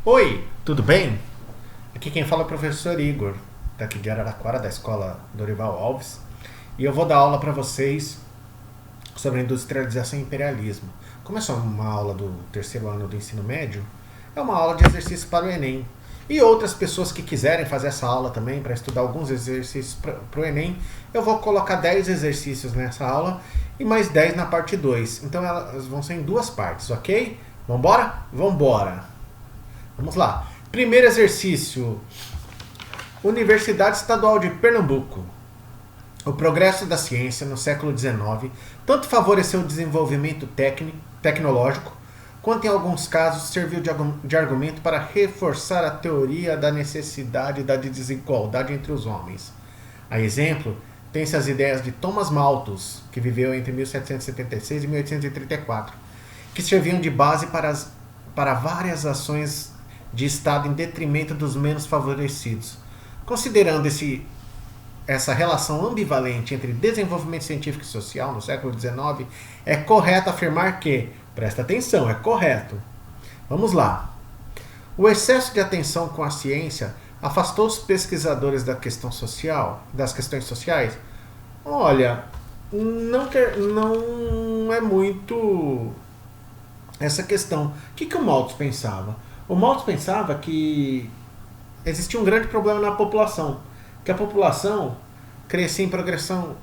Oi, tudo bem? Aqui quem fala é o professor Igor, daqui de Araraquara, da escola Dorival Alves, e eu vou dar aula para vocês sobre industrialização e imperialismo. Como é só uma aula do terceiro ano do ensino médio, é uma aula de exercício para o Enem. E outras pessoas que quiserem fazer essa aula também, para estudar alguns exercícios para o Enem, eu vou colocar 10 exercícios nessa aula e mais 10 na parte 2. Então elas vão ser em duas partes, ok? Vambora? Vambora! Vamos lá. Primeiro exercício. Universidade Estadual de Pernambuco. O progresso da ciência no século XIX tanto favoreceu o desenvolvimento tecnológico, quanto em alguns casos serviu de argumento para reforçar a teoria da necessidade da desigualdade entre os homens. A exemplo, tem-se as ideias de Thomas Malthus, que viveu entre 1776 e 1834, que serviam de base para várias ações de Estado em detrimento dos menos favorecidos. Considerando essa relação ambivalente entre desenvolvimento científico e social no século XIX, é correto afirmar que, presta atenção, é correto. Vamos lá. O excesso de atenção com a ciência afastou os pesquisadores da questão social, das questões sociais? Olha, não é muito essa questão. O que o Malthus pensava? O Malthus pensava que existia um grande problema na população, que a população crescia em progressão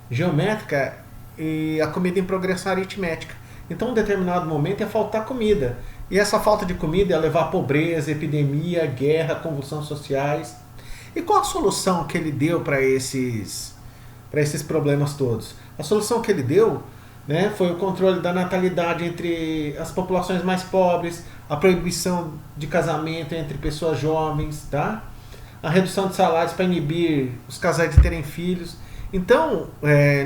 geométrica e a comida em progressão aritmética. Então, em um determinado momento ia faltar comida. E essa falta de comida ia levar a pobreza, epidemia, guerra, convulsões sociais. E qual a solução que ele deu para esses problemas todos? A solução que ele deu, né, foi o controle da natalidade entre as populações mais pobres, a proibição de casamento entre pessoas jovens, tá? A redução de salários para inibir os casais de terem filhos. Então,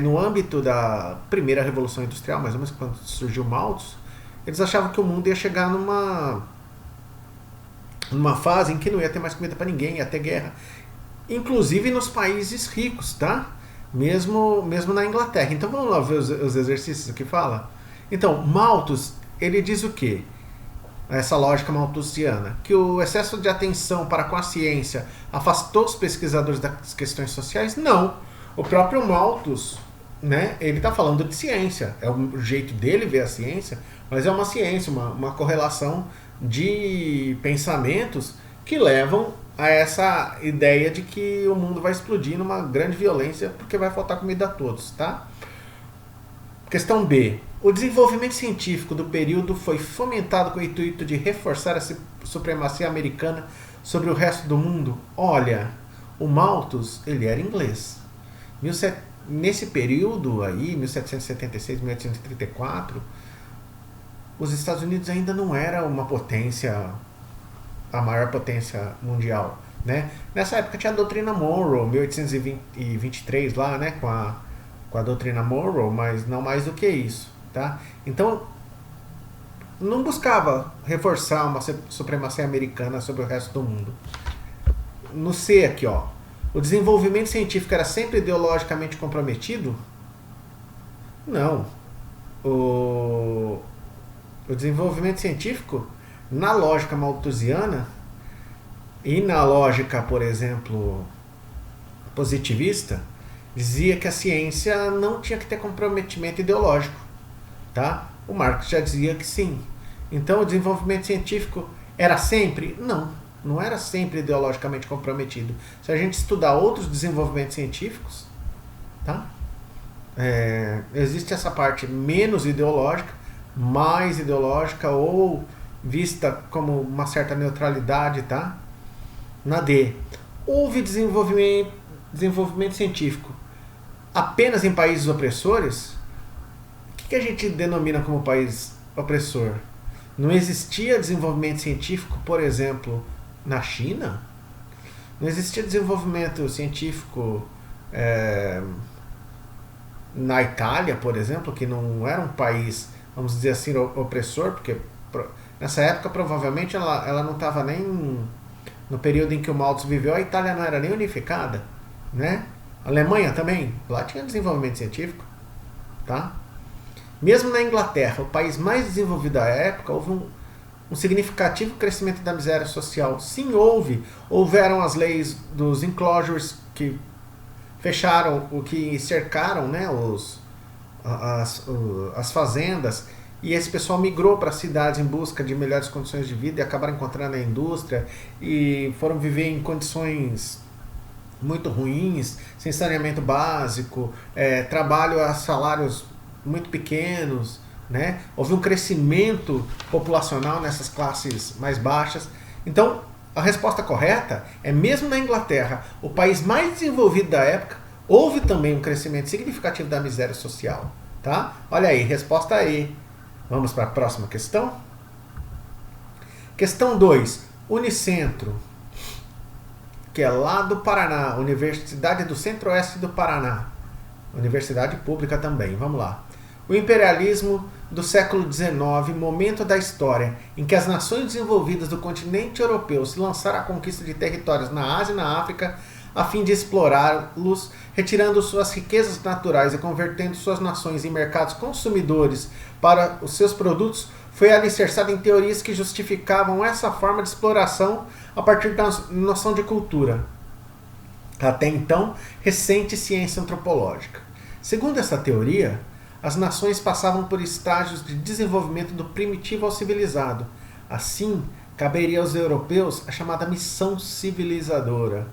no âmbito da primeira Revolução Industrial, mais ou menos quando surgiu Malthus, eles achavam que o mundo ia chegar numa fase em que não ia ter mais comida para ninguém, ia ter guerra. Inclusive nos países ricos, tá? Mesmo na Inglaterra. Então vamos lá ver os exercícios que fala. Então, Malthus, ele diz o quê? Essa lógica malthusiana, que o excesso de atenção para com a ciência afastou os pesquisadores das questões sociais? Não. O próprio Malthus, né, ele está falando de ciência. É o jeito dele ver a ciência, mas é uma ciência, uma correlação de pensamentos que levam a essa ideia de que o mundo vai explodir numa grande violência porque vai faltar comida a todos, tá? Questão B. O desenvolvimento científico do período foi fomentado com o intuito de reforçar a supremacia americana sobre o resto do mundo? Olha, o Malthus, ele era inglês. Nesse período aí, 1776, 1834, os Estados Unidos ainda não era uma potência, a maior potência mundial, né? Nessa época tinha a doutrina Monroe, 1823 lá, né, com a doutrina Monroe, mas não mais do que isso, tá? Então, não buscava reforçar uma supremacia americana sobre o resto do mundo. No C aqui, ó, o desenvolvimento científico era sempre ideologicamente comprometido? Não. O desenvolvimento científico, na lógica malthusiana e na lógica, por exemplo, positivista, dizia que a ciência não tinha que ter comprometimento ideológico, tá? O Marx já dizia que sim. Então, o desenvolvimento científico era sempre? Não era sempre ideologicamente comprometido. Se a gente estudar outros desenvolvimentos científicos, tá? Existe essa parte menos ideológica, mais ideológica ou vista como uma certa neutralidade, tá? Na D, houve desenvolvimento científico apenas em países opressores? O que a gente denomina como país opressor? Não existia desenvolvimento científico, por exemplo, na China? Não existia desenvolvimento científico na Itália, por exemplo, que não era um país, vamos dizer assim, opressor, porque nessa época provavelmente ela não estava nem no período em que o Malthus viveu, a Itália não era nem unificada, né? A Alemanha também, lá tinha desenvolvimento científico, tá? Mesmo na Inglaterra, o país mais desenvolvido da época, houve um significativo crescimento da miséria social? Sim, houve. Houveram as leis dos enclosures que fecharam, o que cercaram, né, as fazendas, e esse pessoal migrou para as cidades em busca de melhores condições de vida e acabaram encontrando a indústria e foram viver em condições muito ruins, sem saneamento básico, trabalho a salários muito pequenos, né? Houve um crescimento populacional nessas classes mais baixas. Então, a resposta correta é, mesmo na Inglaterra, o país mais desenvolvido da época, houve também um crescimento significativo da miséria social. Tá? Olha aí, resposta E. Vamos para a próxima questão? Questão 2. Unicentro, que é lá do Paraná, Universidade do Centro-Oeste do Paraná. Universidade pública também, vamos lá. O imperialismo do século XIX, momento da história em que as nações desenvolvidas do continente europeu se lançaram à conquista de territórios na Ásia e na África a fim de explorá-los, retirando suas riquezas naturais e convertendo suas nações em mercados consumidores para os seus produtos, foi alicerçado em teorias que justificavam essa forma de exploração a partir da noção de cultura, até então recente ciência antropológica. Segundo essa teoria, as nações passavam por estágios de desenvolvimento do primitivo ao civilizado. Assim, caberia aos europeus a chamada missão civilizadora.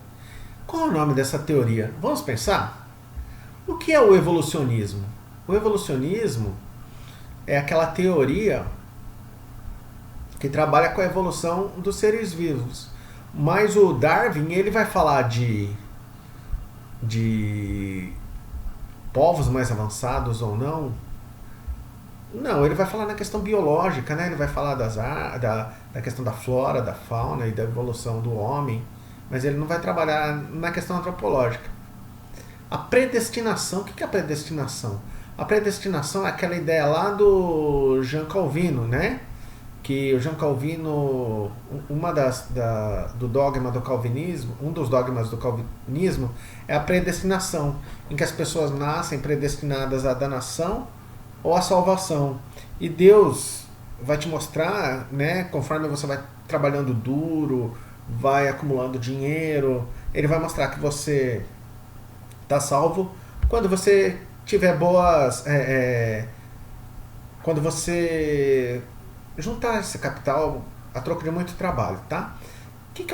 Qual é o nome dessa teoria? Vamos pensar? O que é o evolucionismo? O evolucionismo é aquela teoria que trabalha com a evolução dos seres vivos. Mas o Darwin, ele vai falar de povos mais avançados ou não. Não, ele vai falar na questão biológica, né? Ele vai falar da questão da flora, da fauna e da evolução do homem. Mas ele não vai trabalhar na questão antropológica. A predestinação, o que é a predestinação? A predestinação é aquela ideia lá do Jean Calvino, né? Que o Jean Calvino, do dogma do calvinismo, um dos dogmas do calvinismo é a predestinação, em que as pessoas nascem predestinadas à danação ou à salvação. E Deus vai te mostrar, né, conforme você vai trabalhando duro, vai acumulando dinheiro, ele vai mostrar que você está salvo quando você tiver boas... quando você juntar esse capital a troco de muito trabalho, tá? O que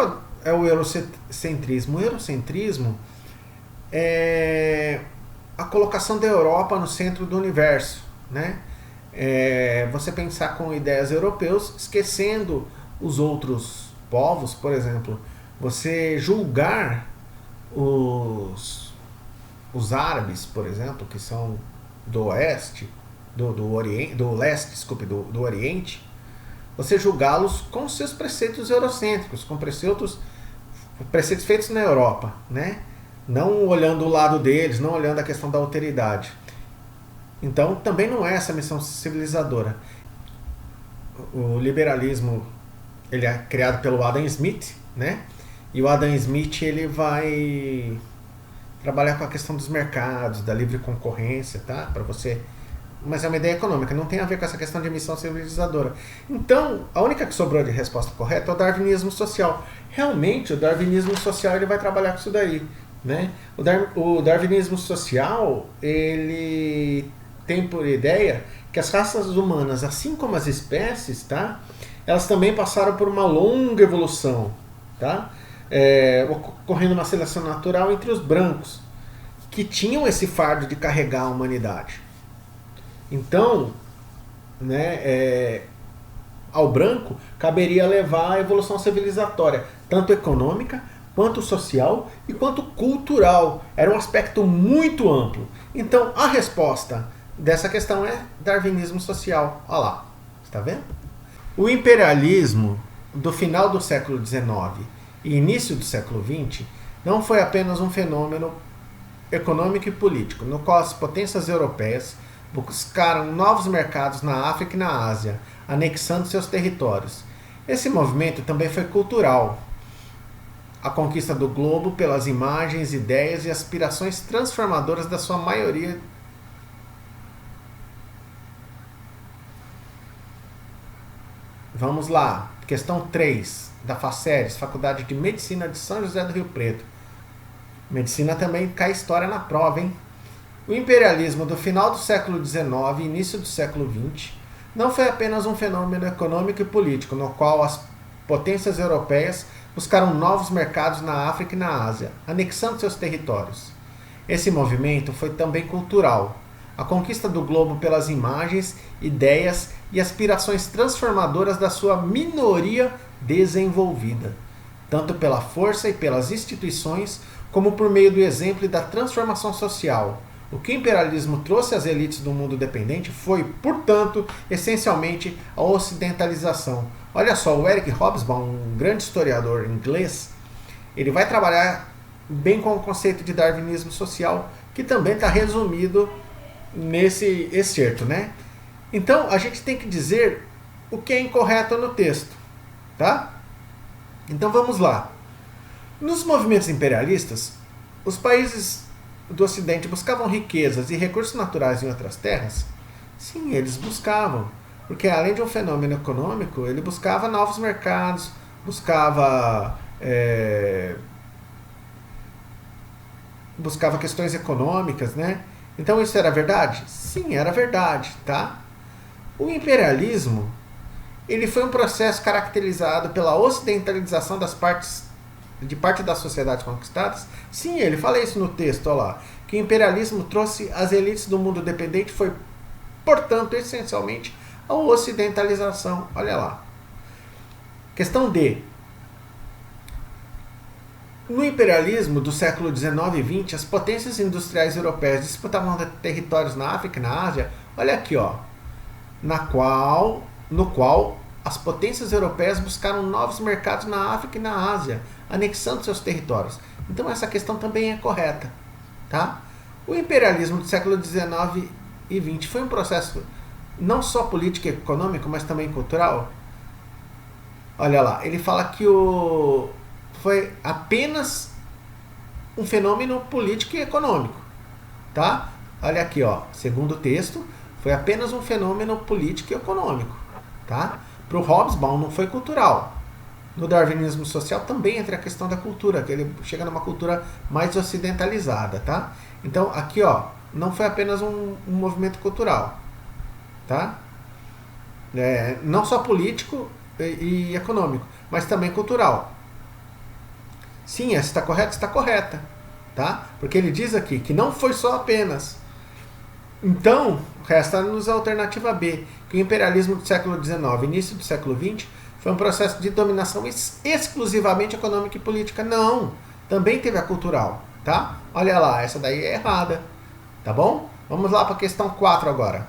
é o eurocentrismo? O eurocentrismo é a colocação da Europa no centro do universo, né? Você pensar com ideias europeus, esquecendo os outros povos, por exemplo, você julgar os árabes, por exemplo, que são do oeste, do Oriente, você julgá-los com seus preceitos eurocêntricos, com preceitos feitos na Europa, né? Não olhando o lado deles, não olhando a questão da alteridade. Então, também não é essa missão civilizadora. O liberalismo, ele é criado pelo Adam Smith, né? E o Adam Smith, ele vai trabalhar com a questão dos mercados, da livre concorrência, tá? Para você... Mas é uma ideia econômica, não tem a ver com essa questão de missão civilizadora. Então, a única que sobrou de resposta correta é o darwinismo social. Realmente, o darwinismo social, ele vai trabalhar com isso daí, né? O darwinismo social, ele tem por ideia que as raças humanas, assim como as espécies, tá? Elas também passaram por uma longa evolução, tá? Ocorrendo uma seleção natural entre os brancos, que tinham esse fardo de carregar a humanidade. Então, né, ao branco caberia levar a evolução civilizatória, tanto econômica, quanto social e quanto cultural. Era um aspecto muito amplo. Então, a resposta dessa questão é darwinismo social. Olha lá, está vendo? O imperialismo do final do século XIX e início do século XX não foi apenas um fenômeno econômico e político, no qual as potências europeias buscaram novos mercados na África e na Ásia, anexando seus territórios. Esse movimento também foi cultural. A conquista do globo pelas imagens, ideias e aspirações transformadoras da sua maioria Vamos lá. Questão 3 da FACERES, Faculdade de Medicina de São José do Rio Preto. Medicina também cai história na prova, hein? O imperialismo do final do século XIX e início do século XX não foi apenas um fenômeno econômico e político, no qual as potências europeias buscaram novos mercados na África e na Ásia, anexando seus territórios. Esse movimento foi também cultural. A conquista do globo pelas imagens, ideias e aspirações transformadoras da sua minoria desenvolvida, tanto pela força e pelas instituições, como por meio do exemplo e da transformação social. O que o imperialismo trouxe às elites do mundo dependente foi, portanto, essencialmente a ocidentalização. Olha só, o Eric Hobsbawm, um grande historiador inglês, ele vai trabalhar bem com o conceito de darwinismo social, que também está resumido nesse excerto, né? Então, a gente tem que dizer o que é incorreto no texto, tá? Então, vamos lá. Nos movimentos imperialistas, os países do Ocidente buscavam riquezas e recursos naturais em outras terras? Sim, eles buscavam. Porque além de um fenômeno econômico, ele buscava novos mercados, buscava questões econômicas, né? Então isso era verdade? Sim, era verdade, tá? O imperialismo, ele foi um processo caracterizado pela ocidentalização de parte das sociedades conquistadas. Sim, ele fala isso no texto, olha lá, que o imperialismo trouxe às elites do mundo dependente foi, portanto, essencialmente a ocidentalização. Olha lá. Questão D. No imperialismo do século XIX e XX, as potências industriais europeias disputavam territórios na África e na Ásia. Olha aqui, ó, no qual as potências europeias buscaram novos mercados na África e na Ásia, anexando seus territórios. Então essa questão também é correta, tá? O imperialismo do século XIX e XX foi um processo não só político e econômico, mas também cultural. Olha lá, ele fala que foi apenas um fenômeno político e econômico, tá? Olha aqui, ó, segundo o texto, foi apenas um fenômeno político e econômico, tá? Para o Hobsbawm não foi cultural. No darwinismo social também entra a questão da cultura, que ele chega numa cultura mais ocidentalizada, tá? Então aqui, ó, não foi apenas um movimento cultural, tá? Não só político e econômico, mas também cultural. Sim, essa está correta? Está correta, tá? Porque ele diz aqui que não foi só apenas. Então, resta-nos a alternativa B, que o imperialismo do século XIX e início do século XX foi um processo de dominação exclusivamente econômica e política. Não, também teve a cultural, tá? Olha lá, essa daí é errada, tá bom? Vamos lá para a questão 4 agora.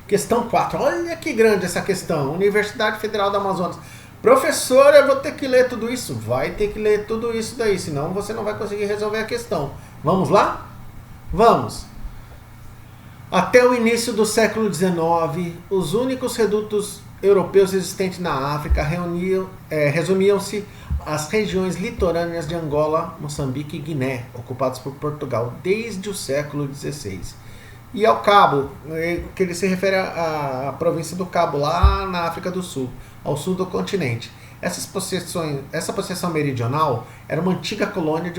Questão 4, olha que grande essa questão. Universidade Federal do Amazonas. Professor, eu vou ter que ler tudo isso? Vai ter que ler tudo isso daí, senão você não vai conseguir resolver a questão. Vamos lá? Vamos! Até o início do século XIX, os únicos redutos europeus existentes na África resumiam-se às regiões litorâneas de Angola, Moçambique e Guiné, ocupados por Portugal desde o século XVI. E ao Cabo, que ele se refere à província do Cabo, lá na África do Sul, ao sul do continente. Essa possessão meridional era uma antiga colônia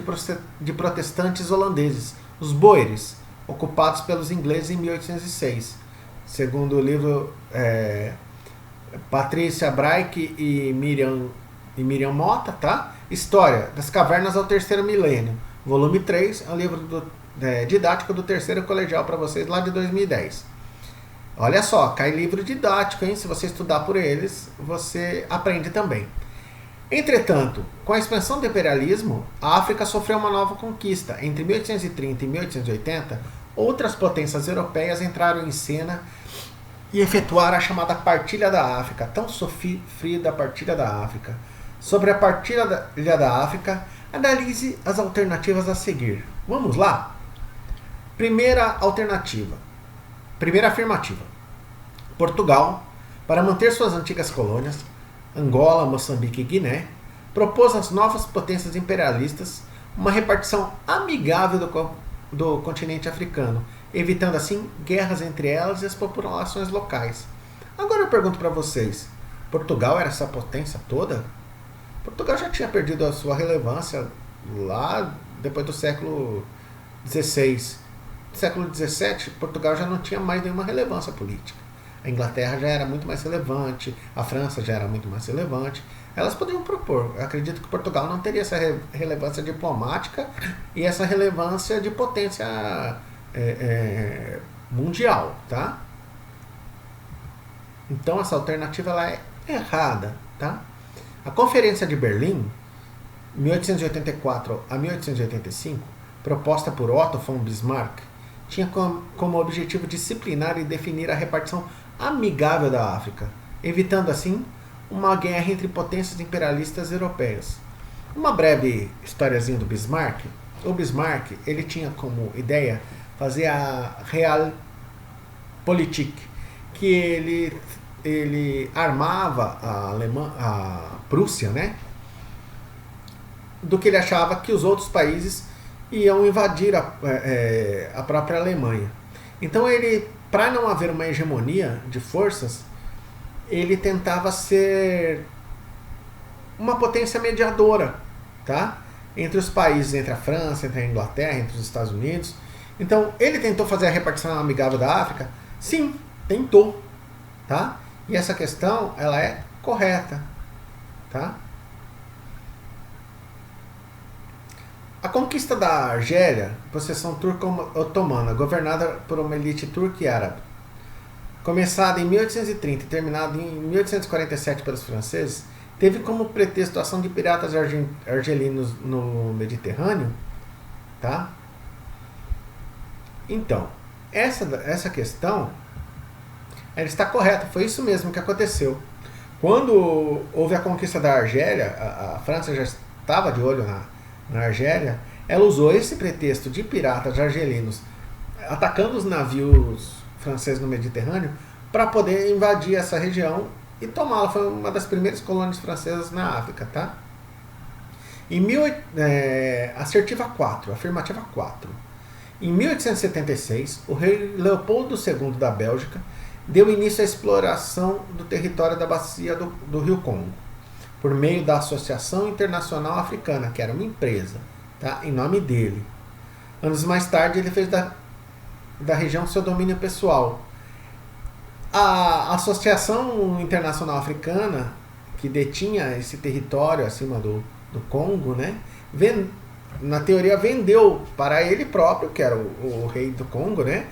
de protestantes holandeses, os Boeres, ocupados pelos ingleses em 1806. Segundo o livro Patrícia Braich e Miriam Mota, tá? História das Cavernas ao Terceiro Milênio, volume 3, é um livro didático do terceiro colegial para vocês, lá de 2010. Olha só, cai livro didático, hein? Se você estudar por eles, você aprende também. Entretanto, com a expansão do imperialismo, a África sofreu uma nova conquista. Entre 1830 e 1880, outras potências europeias entraram em cena e efetuaram a chamada Partilha da África, tão sofrida Partilha da África. Sobre a Partilha da África, analise as alternativas a seguir. Vamos lá? Primeira afirmativa. Portugal, para manter suas antigas colônias, Angola, Moçambique e Guiné, propôs às novas potências imperialistas uma repartição amigável do continente africano, evitando assim guerras entre elas e as populações locais. Agora eu pergunto para vocês, Portugal era essa potência toda? Portugal já tinha perdido a sua relevância lá depois do século XVI. No século XVII, Portugal já não tinha mais nenhuma relevância política. A Inglaterra já era muito mais relevante, a França já era muito mais relevante. Elas podiam propor. Eu acredito que Portugal não teria essa relevância diplomática e essa relevância de potência mundial, tá? Então essa alternativa ela é errada, tá? A Conferência de Berlim, 1884 a 1885, proposta por Otto von Bismarck, tinha como objetivo disciplinar e definir a repartição amigável da África, evitando assim uma guerra entre potências imperialistas europeias. Uma breve historiazinha do Bismarck. O Bismarck ele tinha como ideia fazer a Realpolitik, que ele armava a Prússia, né, do que ele achava que os outros países iam invadir a própria Alemanha. Então ele, para não haver uma hegemonia de forças, ele tentava ser uma potência mediadora, tá? Entre os países, entre a França, entre a Inglaterra, entre os Estados Unidos. Então ele tentou fazer a repartição amigável da África? Sim, tentou, tá? E essa questão ela é correta, tá? A conquista da Argélia, possessão turco-otomana, governada por uma elite turca e árabe, começada em 1830 e terminada em 1847 pelos franceses, teve como pretexto a ação de piratas argelinos no Mediterrâneo, tá? Então, essa questão ela está correta, foi isso mesmo que aconteceu. Quando houve a conquista da Argélia, a França já estava de olho na Argélia, ela usou esse pretexto de piratas argelinos atacando os navios franceses no Mediterrâneo para poder invadir essa região e tomá-la. Foi uma das primeiras colônias francesas na África, tá? Assertiva 4, afirmativa 4. Em 1876, o rei Leopoldo II da Bélgica deu início à exploração do território da bacia do Rio Congo, por meio da Associação Internacional Africana, que era uma empresa, tá? Em nome dele. Anos mais tarde, ele fez da região seu domínio pessoal. A Associação Internacional Africana, que detinha esse território acima do Congo, né? Na teoria vendeu para ele próprio, que era o rei do Congo, né?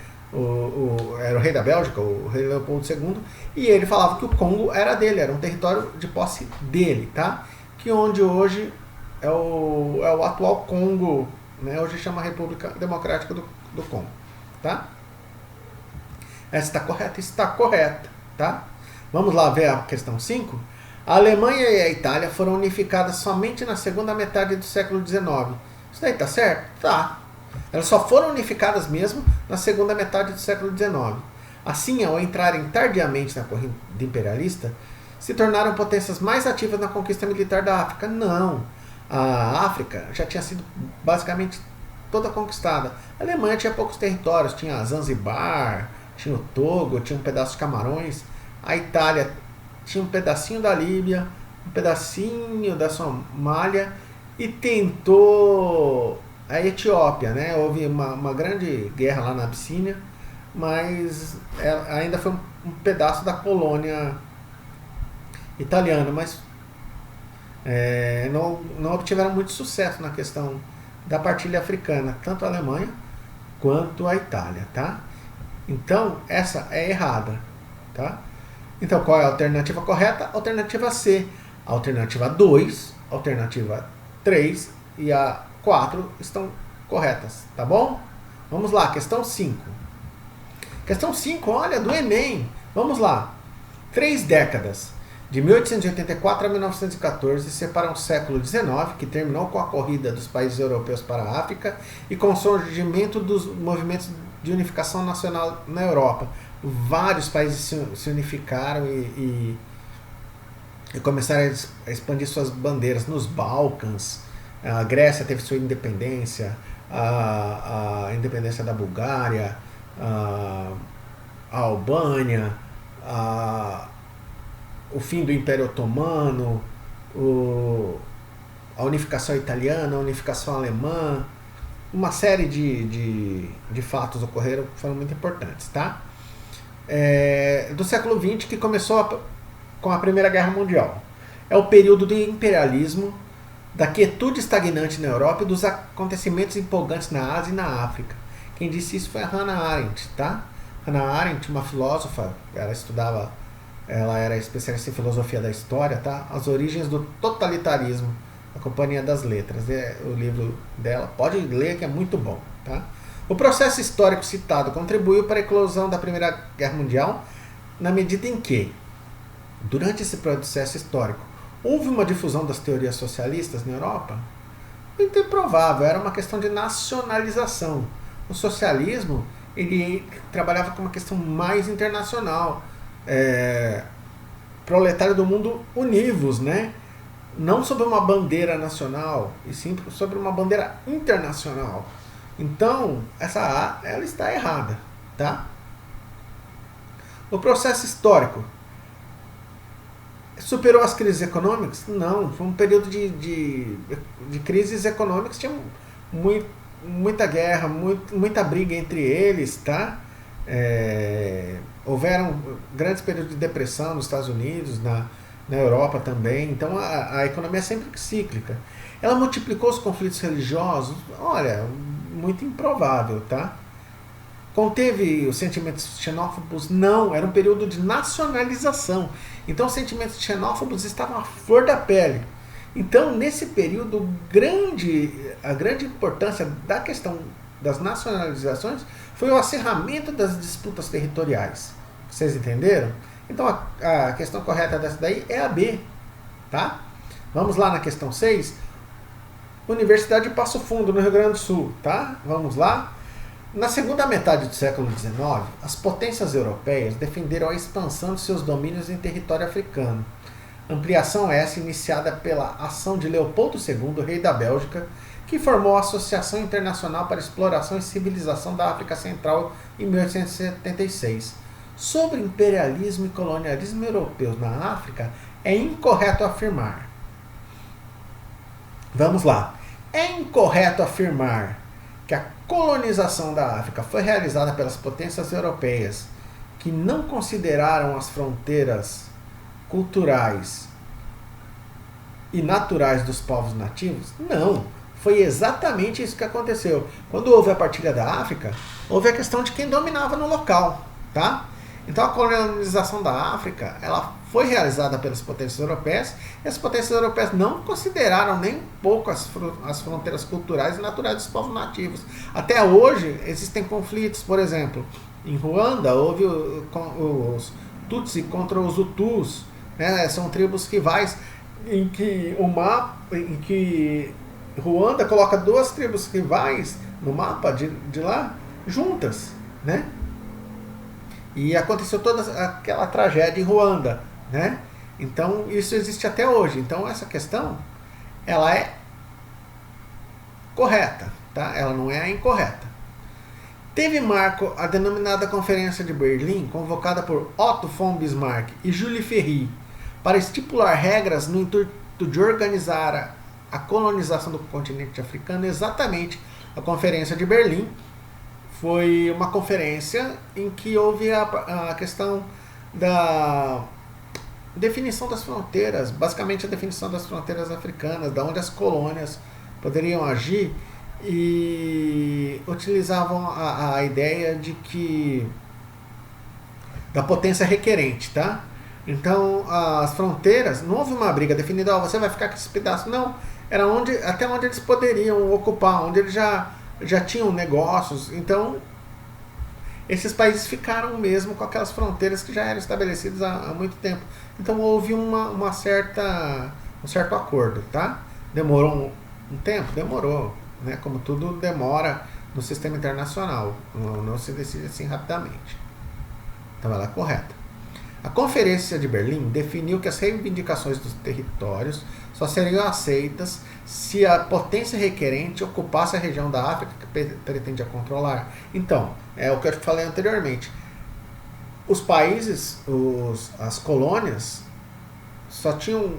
Era o rei da Bélgica, o rei Leopoldo II, e ele falava que o Congo era dele, era um território de posse dele, tá? Que onde hoje é o atual Congo, né? Hoje chama República Democrática do Congo, tá? Essa está correta? Está correta, tá? Vamos lá ver a questão 5. A Alemanha e a Itália foram unificadas somente na segunda metade do século XIX. Isso daí tá certo? Tá. Elas só foram unificadas mesmo na segunda metade do século XIX. Assim, ao entrarem tardiamente na corrida imperialista, se tornaram potências mais ativas na conquista militar da África. Não. A África já tinha sido basicamente toda conquistada. A Alemanha tinha poucos territórios, tinha Zanzibar, tinha o Togo, tinha um pedaço de Camarões. A Itália tinha um pedacinho da Líbia, um pedacinho da Somália e tentou a Etiópia, né? Houve uma grande guerra lá na Abissínia, mas ainda foi um pedaço da colônia italiana, mas não obtiveram muito sucesso na questão da partilha africana, tanto a Alemanha quanto a Itália, tá? Então, essa é errada, tá? Então, qual é a alternativa correta? Alternativa C. Alternativa 2, alternativa 3 e a 4 estão corretas, tá bom? Vamos lá, questão 5. Questão 5, olha, do Enem. Vamos lá. 3 décadas, de 1884 a 1914, separam o século XIX, que terminou com a corrida dos países europeus para a África e com o surgimento dos movimentos de unificação nacional na Europa. Vários países se unificaram e começaram a expandir suas bandeiras nos Balcãs. A Grécia teve sua independência, a independência da Bulgária, a Albânia, a, o fim do Império Otomano, a unificação italiana, a unificação alemã, uma série de fatos ocorreram que foram muito importantes, tá? Do século XX, que começou com a Primeira Guerra Mundial. É o período do imperialismo, da quietude estagnante na Europa e dos acontecimentos empolgantes na Ásia e na África. Quem disse isso foi a Hannah Arendt, tá? Hannah Arendt, uma filósofa, ela era especialista em filosofia da história, tá? As origens do totalitarismo, a Companhia das Letras. É o livro dela, pode ler que é muito bom, tá? O processo histórico citado contribuiu para a eclosão da Primeira Guerra Mundial na medida em que, durante esse processo histórico, houve uma difusão das teorias socialistas na Europa? Muito improvável, era uma questão de nacionalização. O socialismo, ele trabalhava com uma questão mais internacional. Proletário do mundo univos, né? Não sobre uma bandeira nacional, e sim sobre uma bandeira internacional. Então, ela está errada, tá? O processo histórico superou as crises econômicas? Não, foi um período de crises econômicas, tinha muita guerra, muita briga entre eles, tá? Houveram grandes períodos de depressão nos Estados Unidos, na Europa também, então a economia é sempre cíclica. Ela multiplicou os conflitos religiosos? Olha, muito improvável, tá? Conteve os sentimentos xenófobos? Não, era um período de nacionalização. Então os sentimentos xenófobos estavam à flor da pele. Então, nesse período, a grande importância da questão das nacionalizações foi o acirramento das disputas territoriais. Vocês entenderam? Então a questão correta dessa daí é a B, tá? Vamos lá na questão 6. Universidade de Passo Fundo, no Rio Grande do Sul, tá? Vamos lá. Na segunda metade do século XIX, as potências europeias defenderam a expansão de seus domínios em território africano. Ampliação essa iniciada pela ação de Leopoldo II, rei da Bélgica, que formou a Associação Internacional para Exploração e Civilização da África Central em 1876. Sobre imperialismo e colonialismo europeus na África, é incorreto afirmar. Vamos lá. É incorreto afirmar que a colonização da África foi realizada pelas potências europeias que não consideraram as fronteiras culturais e naturais dos povos nativos? Não. Foi exatamente isso que aconteceu. Quando houve a partilha da África, houve a questão de quem dominava no local, tá? Então a colonização da África, ela foi realizada pelas potências europeias, e as potências europeias não consideraram nem um pouco as fronteiras culturais e naturais dos povos nativos. Até hoje existem conflitos, por exemplo, em Ruanda houve os Tutsi contra os Hutus, né? São tribos rivais em que Ruanda coloca duas tribos rivais no mapa de lá juntas, né? E aconteceu toda aquela tragédia em Ruanda, né? Então isso existe até hoje. Então essa questão, ela é correta, tá? Ela não é incorreta. Teve marco a denominada Conferência de Berlim, convocada por Otto von Bismarck e Jules Ferry, para estipular regras no intuito de organizar a colonização do continente africano. Exatamente, a Conferência de Berlim foi uma conferência em que houve a questão da definição das fronteiras, basicamente a definição das fronteiras africanas, da onde as colônias poderiam agir, e utilizavam a ideia de que da potência requerente, tá? Então as fronteiras, não houve uma briga definida, você vai ficar com esse pedaço, não, era até onde eles poderiam ocupar, onde eles já tinham negócios. Então esses países ficaram mesmo com aquelas fronteiras que já eram estabelecidas há muito tempo. Então houve um certo acordo, tá? Demorou um tempo? Demorou, né? Como tudo demora no sistema internacional, não se decide assim rapidamente. Então ela é correta. A Conferência de Berlim definiu que as reivindicações dos territórios só seriam aceitas se a potência requerente ocupasse a região da África que pretendia controlar. Então, é o que eu falei anteriormente. os países, as colônias, só tinham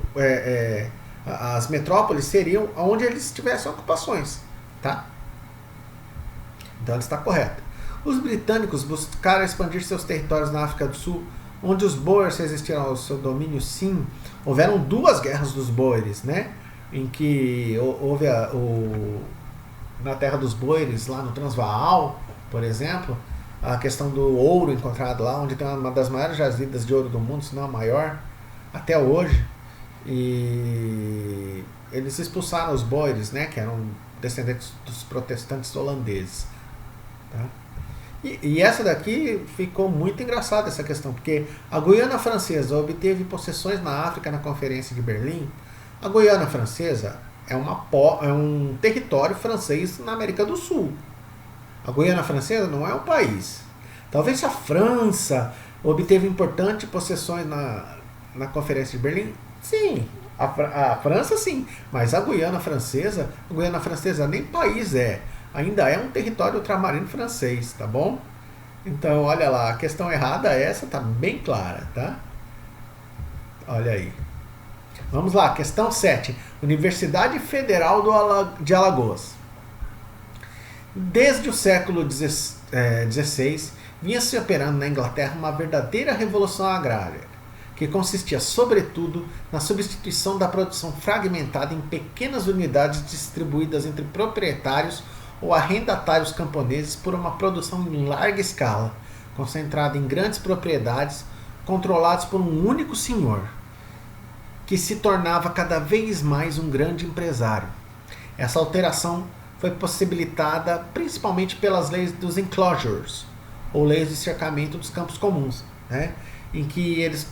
as metrópoles seriam onde eles tivessem ocupações, tá? Então ele está correto. Os britânicos buscaram expandir seus territórios na África do Sul, onde os Boers resistiram ao seu domínio, sim. Houveram 2 guerras dos Boers, né? Em que houve na Terra dos Boers, lá no Transvaal, por exemplo, a questão do ouro encontrado lá, onde tem uma das maiores jazidas de ouro do mundo, se não a maior, até hoje. E eles expulsaram os Boers, né? Que eram descendentes dos protestantes holandeses. Tá? E essa daqui ficou muito engraçada, essa questão, porque a Guiana Francesa obteve possessões na África na Conferência de Berlim. A Guiana Francesa é um território francês na América do Sul. A Guiana Francesa não é um país. Talvez se a França obteve importantes possessões na Conferência de Berlim, sim. A França sim, mas a Guiana Francesa nem país é. Ainda é um território ultramarino francês, tá bom? Então, olha lá, a questão errada essa tá bem clara, tá? Olha aí. Vamos lá, questão 7. Universidade Federal de Alagoas. Desde o século XVI, vinha-se operando na Inglaterra uma verdadeira revolução agrária, que consistia, sobretudo, na substituição da produção fragmentada em pequenas unidades distribuídas entre proprietários ou arrendatários camponeses por uma produção em larga escala, concentrada em grandes propriedades, controladas por um único senhor, que se tornava cada vez mais um grande empresário. Essa alteração foi possibilitada principalmente pelas leis dos enclosures, ou leis de cercamento dos campos comuns, né? Em que eles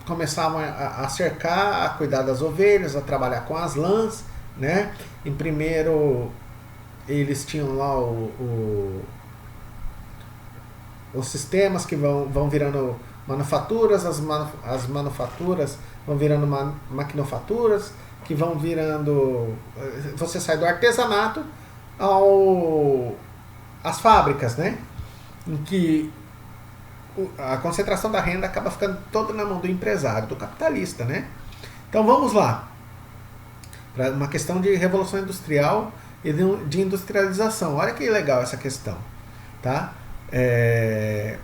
começavam a cercar, a cuidar das ovelhas, a trabalhar com as lãs, né? Em primeiro eles tinham lá os sistemas que vão virando manufaturas, as manufaturas vão virando maquinofaturas, que vão virando... Você sai do artesanato às fábricas, né? Em que a concentração da renda acaba ficando toda na mão do empresário, do capitalista, né? Então vamos lá. Para uma questão de revolução industrial e de industrialização. Olha que legal essa questão, tá? É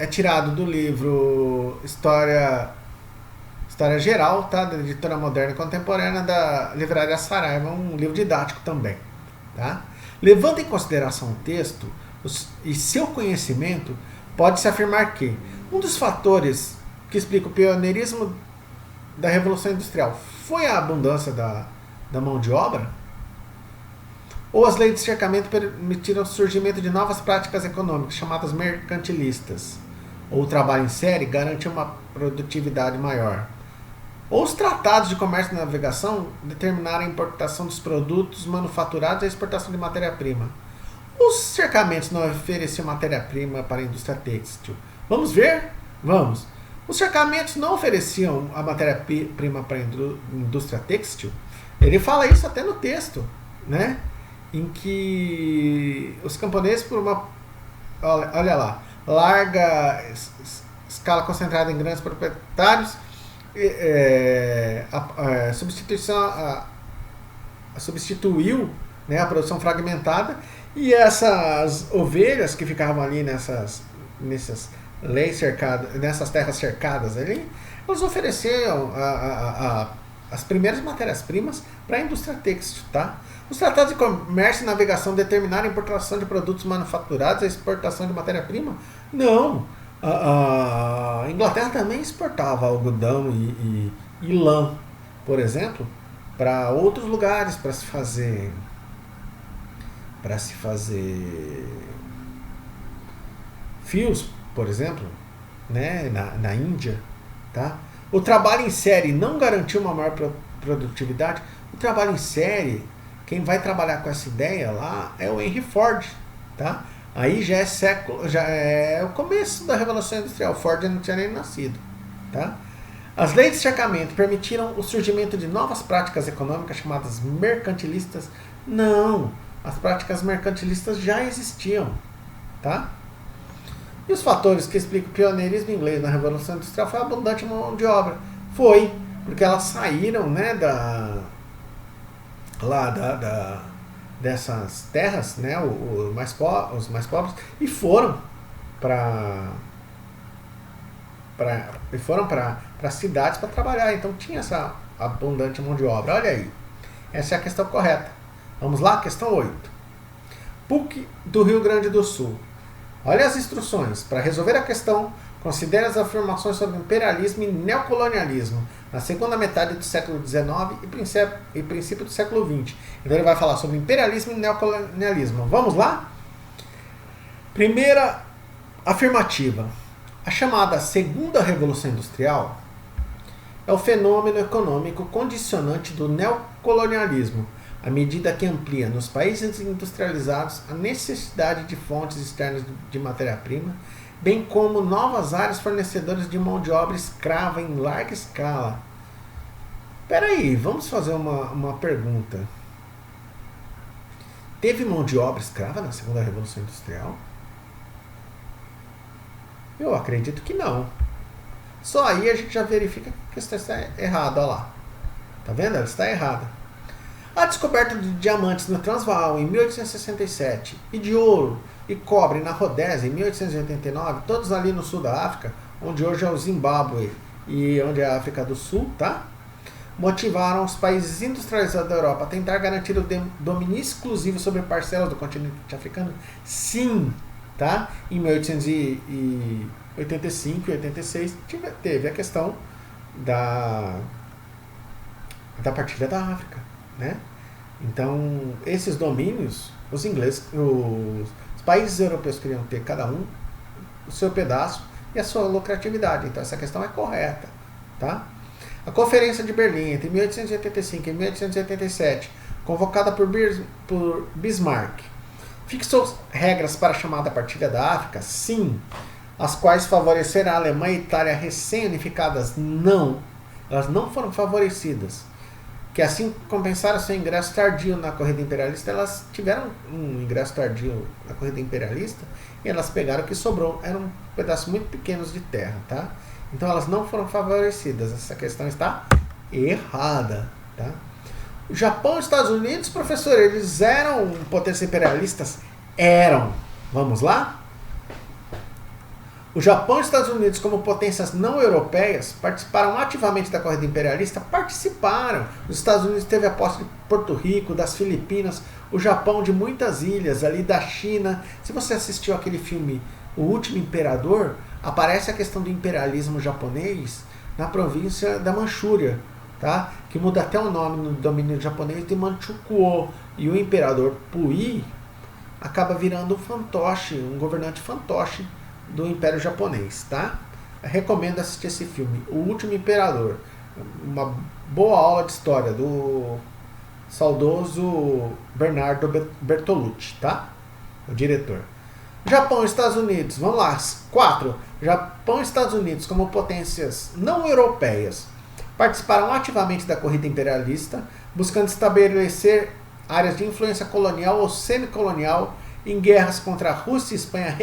tirado do livro História Geral, tá? Da Editora Moderna e Contemporânea da Livraria Saraiva, um livro didático também, tá? Levando em consideração o texto e seu conhecimento, pode-se afirmar que um dos fatores que explica o pioneirismo da Revolução Industrial foi a abundância da mão de obra? Ou as leis de cercamento permitiram o surgimento de novas práticas econômicas, chamadas mercantilistas? Ou o trabalho em série garantiu uma produtividade maior? Ou os tratados de comércio e navegação determinaram a importação dos produtos manufaturados e a exportação de matéria-prima? Os cercamentos não ofereciam matéria-prima para a indústria têxtil? Vamos ver? Vamos. Os cercamentos não ofereciam a matéria-prima para a indústria têxtil? Ele fala isso até no texto, né? Em que os camponeses, por uma... Olha lá. Larga escala concentrada em grandes proprietários, substituiu, né, a produção fragmentada, e essas ovelhas que ficavam ali nessas leis cercadas, nessas terras cercadas ali, elas ofereciam as primeiras matérias-primas para a indústria têxtil, tá? Os tratados de comércio e navegação determinaram a importação de produtos manufaturados e a exportação de matéria-prima? Não. A Inglaterra também exportava algodão e lã, por exemplo, para outros lugares, para se fazer fios, por exemplo, né, na Índia, tá? O trabalho em série não garantiu uma maior produtividade. O trabalho em série, quem vai trabalhar com essa ideia lá é o Henry Ford, tá? Aí já é o começo da Revolução Industrial. Ford não tinha nem nascido, tá? As leis de cercamento permitiram o surgimento de novas práticas econômicas chamadas mercantilistas? Não, as práticas mercantilistas já existiam, tá? E os fatores que explicam o pioneirismo inglês na Revolução Industrial foi a abundante mão de obra. Foi, porque elas saíram, né, dessas terras, né, os mais pobres, e foram para as cidades para trabalhar. Então tinha essa abundante mão de obra. Olha aí, essa é a questão correta. Vamos lá, questão 8. PUC do Rio Grande do Sul. Olha as instruções. Para resolver a questão, considere as afirmações sobre imperialismo e neocolonialismo na segunda metade do século XIX e princípio do século XX. Então ele vai falar sobre imperialismo e neocolonialismo. Vamos lá? Primeira afirmativa. A chamada Segunda Revolução Industrial é o fenômeno econômico condicionante do neocolonialismo, à medida que amplia nos países industrializados a necessidade de fontes externas de matéria-prima, bem como novas áreas fornecedoras de mão de obra escrava em larga escala. Espera aí, vamos fazer uma pergunta. Teve mão de obra escrava na Segunda Revolução Industrial? Eu acredito que não. Só aí a gente já verifica que a questão está errada. Olha lá. Tá vendo? Ela está errada. A descoberta de diamantes no Transvaal em 1867 e de ouro e cobre na Rodésia em 1889, todos ali no sul da África, onde hoje é o Zimbábue e onde é a África do Sul, tá? Motivaram os países industrializados da Europa a tentar garantir o domínio exclusivo sobre parcelas do continente africano? Sim, tá? Em 1885 e 86 teve a questão da partilha da África, né? Então, esses domínios, os ingleses, os países europeus queriam ter cada um o seu pedaço e a sua lucratividade. Então, essa questão é correta, tá? A Conferência de Berlim, entre 1885 e 1887, convocada por Bismarck, fixou regras para a chamada Partilha da África? Sim. As quais favoreceram a Alemanha e a Itália recém-unificadas? Não. Elas não foram favorecidas. Que assim compensaram seu ingresso tardio na corrida imperialista, elas tiveram um ingresso tardio na corrida imperialista e elas pegaram o que sobrou. Eram pedaços muito pequenos de terra, tá? Então elas não foram favorecidas. Essa questão está errada, tá? O Japão e os Estados Unidos, professor, eles eram potências imperialistas? Eram. Vamos lá? O Japão e os Estados Unidos, como potências não europeias, participaram ativamente da corrida imperialista? Participaram. Os Estados Unidos teve a posse de Porto Rico, das Filipinas, o Japão de muitas ilhas, ali da China. Se você assistiu aquele filme O Último Imperador, aparece a questão do imperialismo japonês na província da Manchúria, tá? Que muda até o nome no domínio japonês de Manchukuo. E o imperador Puyi acaba virando um fantoche, um governante fantoche do Império Japonês, tá? Eu recomendo assistir esse filme, O Último Imperador. Uma boa aula de história do saudoso Bernardo Bertolucci, tá? O diretor. Japão e Estados Unidos, vamos lá. 4. Japão e Estados Unidos, como potências não europeias, participaram ativamente da corrida imperialista, buscando estabelecer áreas de influência colonial ou semicolonial em guerras contra a Rússia e Espanha,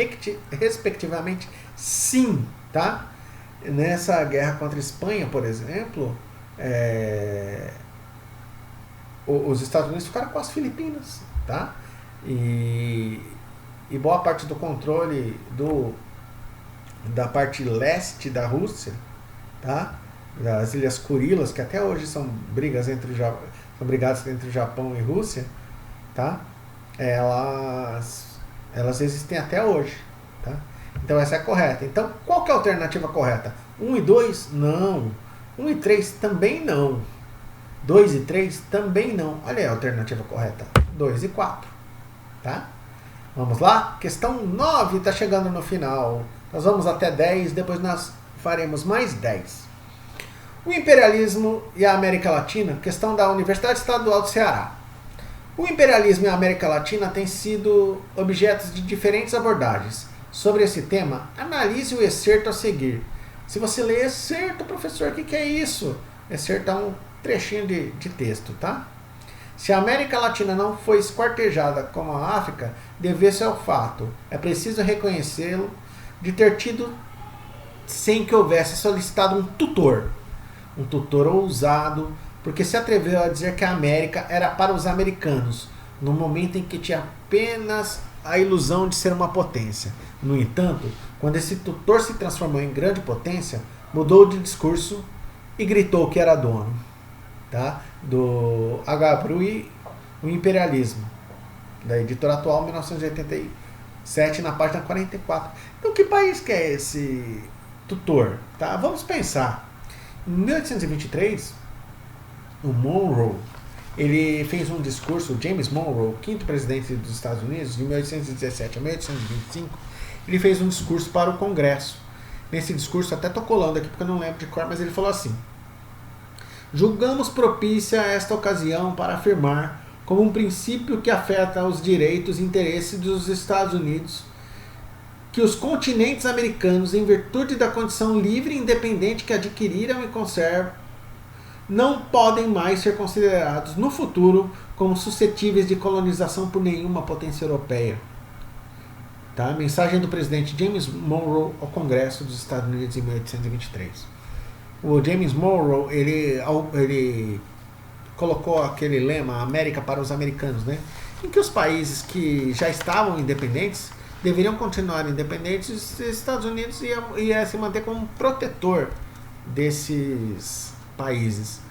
respectivamente? Sim, tá? Nessa guerra contra a Espanha, por exemplo, os Estados Unidos ficaram com as Filipinas, tá? E boa parte do controle da parte leste da Rússia, tá? Das Ilhas Kurilas, que até hoje são brigadas entre o Japão e Rússia, tá? Elas existem até hoje, tá? Então essa é a correta. Então qual que é a alternativa correta? 1 e 2? Não. 1 e 3 também não. 2 e 3 também não. Olha aí a alternativa correta. 2 e 4, tá? Vamos lá? Questão 9 está chegando no final. Nós vamos até 10, depois nós faremos mais 10. O imperialismo e a América Latina, questão da Universidade Estadual do Ceará. O imperialismo e a América Latina têm sido objetos de diferentes abordagens. Sobre esse tema, analise o excerto a seguir. Se você ler excerto, professor, o que é isso? Excerto é um trechinho de texto, tá? Se a América Latina não foi esquartejada como a África, deve-se ao fato. É preciso reconhecê-lo de ter tido sem que houvesse solicitado um tutor ousado, porque se atreveu a dizer que a América era para os americanos, no momento em que tinha apenas a ilusão de ser uma potência. No entanto, quando esse tutor se transformou em grande potência, mudou de discurso e gritou que era dono, tá? Do H. O Imperialismo, da editora atual, 1987, na página 44. Então, que país que é esse tutor? Tá? Vamos pensar. Em 1823, o Monroe, ele fez um discurso, o James Monroe, quinto presidente dos Estados Unidos, de 1817 a 1825, ele fez um discurso para o Congresso. Nesse discurso, até estou colando aqui porque eu não lembro de cor, mas ele falou assim: julgamos propícia esta ocasião para afirmar, como um princípio que afeta os direitos e interesses dos Estados Unidos, que os continentes americanos, em virtude da condição livre e independente que adquiriram e conservam, não podem mais ser considerados no futuro como suscetíveis de colonização por nenhuma potência europeia. Tá? Mensagem do presidente James Monroe ao Congresso dos Estados Unidos em 1823. O James Monroe, ele colocou aquele lema, América para os americanos, né? Em que os países que já estavam independentes deveriam continuar independentes, e os Estados Unidos ia se manter como protetor desses países.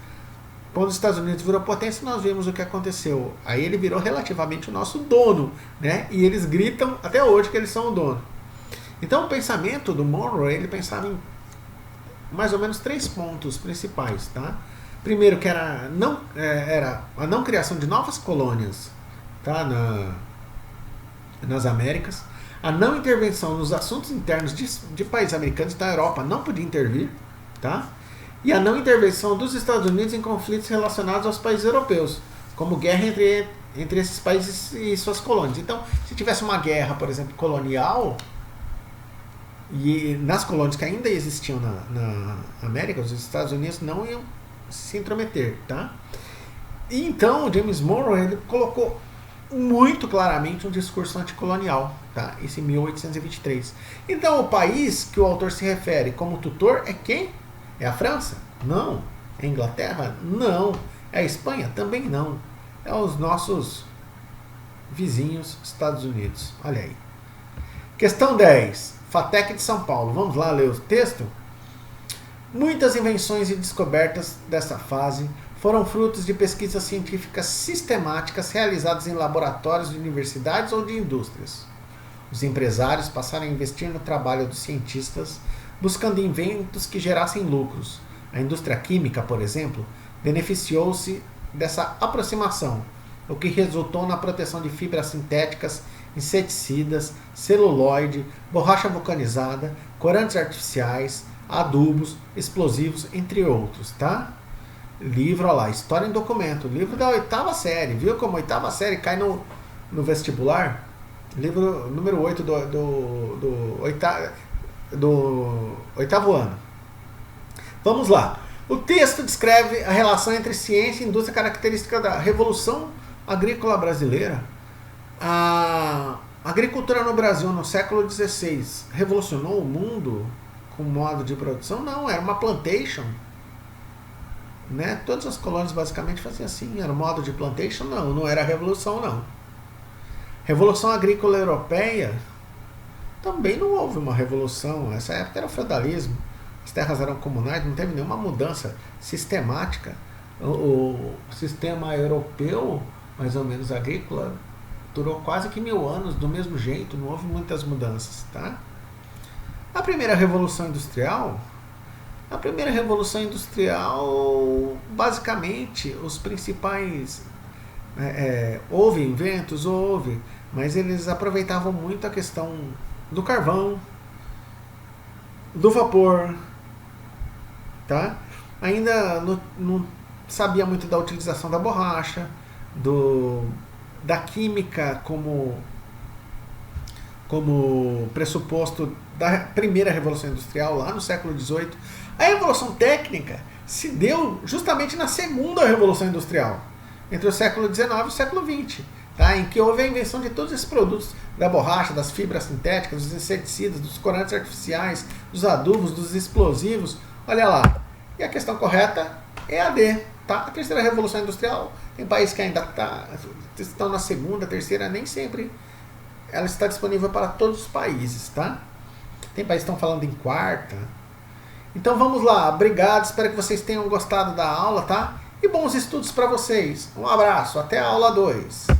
Quando os Estados Unidos virou potência, nós vimos o que aconteceu. Aí ele virou relativamente o nosso dono, né? E eles gritam até hoje que eles são o dono. Então o pensamento do Monroe, ele pensava em mais ou menos 3 pontos principais, tá? Primeiro, que era a não criação de novas colônias, tá? Nas Américas, a não intervenção nos assuntos internos de países americanos, da Europa não podia intervir, tá? E a não intervenção dos Estados Unidos em conflitos relacionados aos países europeus, como guerra entre esses países e suas colônias. Então, se tivesse uma guerra, por exemplo, colonial, e nas colônias que ainda existiam na América, os Estados Unidos não iam se intrometer, tá? E então o James Monroe, ele colocou muito claramente um discurso anticolonial, tá? Isso em 1823. Então o país que o autor se refere como tutor é quem? É a França? Não. É a Inglaterra? Não. É a Espanha? Também não. É os nossos vizinhos Estados Unidos. Olha aí. Questão 10. FATEC de São Paulo. Vamos lá ler o texto? Muitas invenções e descobertas dessa fase foram frutos de pesquisas científicas sistemáticas realizadas em laboratórios de universidades ou de indústrias. Os empresários passaram a investir no trabalho dos cientistas, buscando inventos que gerassem lucros. A indústria química, por exemplo, beneficiou-se dessa aproximação, o que resultou na proteção de fibras sintéticas, inseticidas, celuloide, borracha vulcanizada, corantes artificiais, adubos, explosivos, entre outros, tá? Livro, olha lá, História em Documento, livro da 8ª série, viu como a 8ª série cai no vestibular? Livro número 8 do 8º ano. Vamos lá. O texto descreve a relação entre ciência e indústria característica da Revolução Agrícola Brasileira. A agricultura no Brasil no século XVI revolucionou o mundo com modo de produção? Não, era uma plantation. Né? Todas as colônias basicamente faziam assim, era o modo de plantation? Não era revolução, não. Revolução agrícola europeia, também não houve uma revolução. Essa época era o feudalismo, as terras eram comunais, não teve nenhuma mudança sistemática. O sistema europeu, mais ou menos agrícola, durou quase que 1000 anos do mesmo jeito, não houve muitas mudanças, tá? A primeira revolução industrial, basicamente, os principais... houve inventos, mas eles aproveitavam muito a questão do carvão, do vapor, tá? Ainda não sabia muito da utilização da borracha, da química como pressuposto da primeira Revolução Industrial, lá no século XVIII. A Revolução Técnica se deu justamente na segunda Revolução Industrial, entre o século XIX e o século XX. tá? Em que houve a invenção de todos esses produtos, da borracha, das fibras sintéticas, dos inseticidas, dos corantes artificiais, dos adubos, dos explosivos. Olha lá. E a questão correta é a D, tá? A terceira revolução industrial, tem países que ainda estão na segunda, terceira, nem sempre ela está disponível para todos os países, tá? Tem países que estão falando em quarta. Então vamos lá, obrigado, espero que vocês tenham gostado da aula, tá? E bons estudos para vocês. Um abraço, até a aula 2.